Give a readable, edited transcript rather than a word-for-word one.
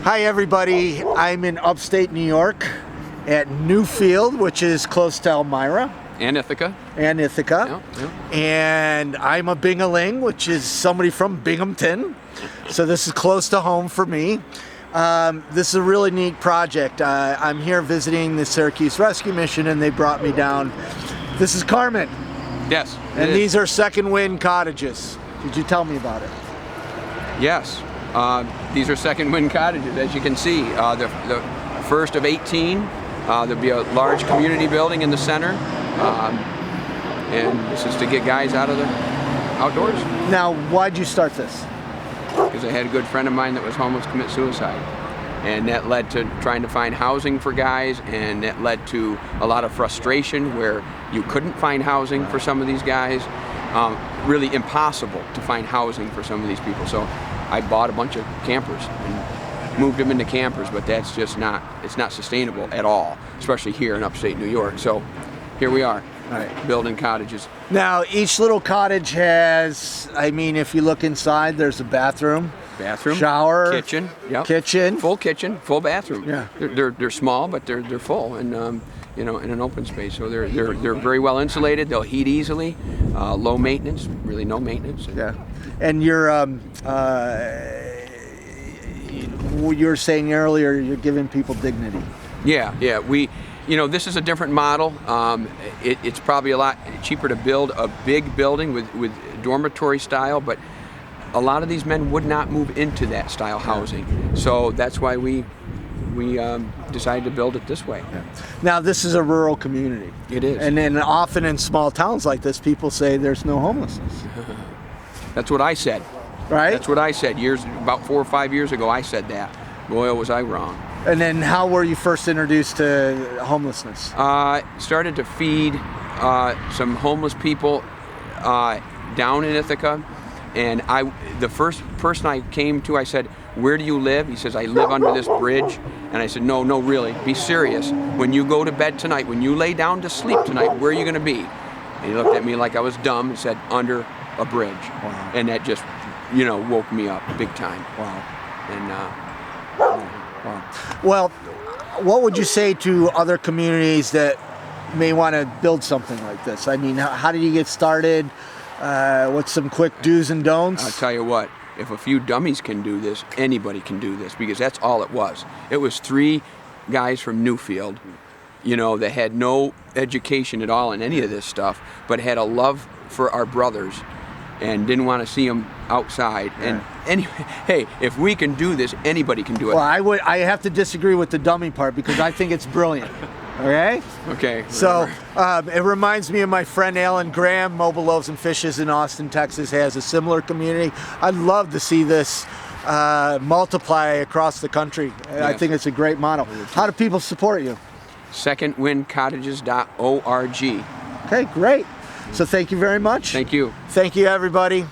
Hi everybody, I'm in upstate New York at Newfield, which is close to Elmira. And Ithaca. Yeah. And I'm a Bingaling, which is somebody from Binghamton. So this is close to home for me. This is a really neat project. I'm here visiting the Syracuse Rescue Mission and they brought me down. This is Carmen. Yes. And these are Second Wind Cottages. Could you tell me about it? Yes. These are Second Wind Cottages, as you can see. The first of 18. There'll be a large community building in the center. And this is to get guys out of the outdoors. Now, why'd you start this? Because I had a good friend of mine that was homeless commit suicide. And that led to trying to find housing for guys, and that led to a lot of frustration where you couldn't find housing for some of these guys. Really impossible to find housing for some of these people. So I bought a bunch of campers and moved them into campers, but that's just it's not sustainable at all, especially here in upstate New York. So here we are, building cottages. Now, each little cottage has, I mean, if you look inside, there's a bathroom, shower, kitchen, kitchen, full bathroom. Yeah, they're small, but they're full, and you know, in an open space. So they're very well insulated. They'll heat easily, low maintenance, really no maintenance. Yeah, and you're saying earlier you're giving people dignity. Yeah. This is a different model. It's probably a lot cheaper to build a big building with dormitory style, but a lot of these men would not move into that style housing. So that's why we decided to build it this way. Yeah. Now, this is a rural community. It is. And then often in small towns like this, people say there's no homelessness. That's what I said. Right? That's what I said about 4 or 5 years ago. I said that. Boy, was I wrong. And then how were you first introduced to homelessness? Started to feed some homeless people down in Ithaca. And the first person I came to, I said, "Where do you live?" He says, "I live under this bridge." And I said, No, really, be serious. When you go to bed tonight, when you lay down to sleep tonight, where are you going to be? And he looked at me like I was dumb and said, "Under a bridge." Wow. And that just, woke me up big time. Wow. And wow. Well, what would you say to other communities that may want to build something like this? I mean, how did you get started? What's some quick do's and don'ts? I'll tell you what, if a few dummies can do this, anybody can do this, because that's all it was. It was 3 guys from Newfield, that had no education at all in any of this stuff, but had a love for our brothers and didn't want to see them outside. Yeah. And anyway, hey, if we can do this, anybody can do it. Well, I have to disagree with the dummy part, because I think it's brilliant. Okay? Okay. So it reminds me of my friend Alan Graham, Mobile Loaves and Fishes in Austin, Texas, has a similar community. I'd love to see this multiply across the country. Yes. I think it's a great model. How do people support you? secondwindcottages.org. Okay, great. So thank you very much. Thank you. Thank you, everybody.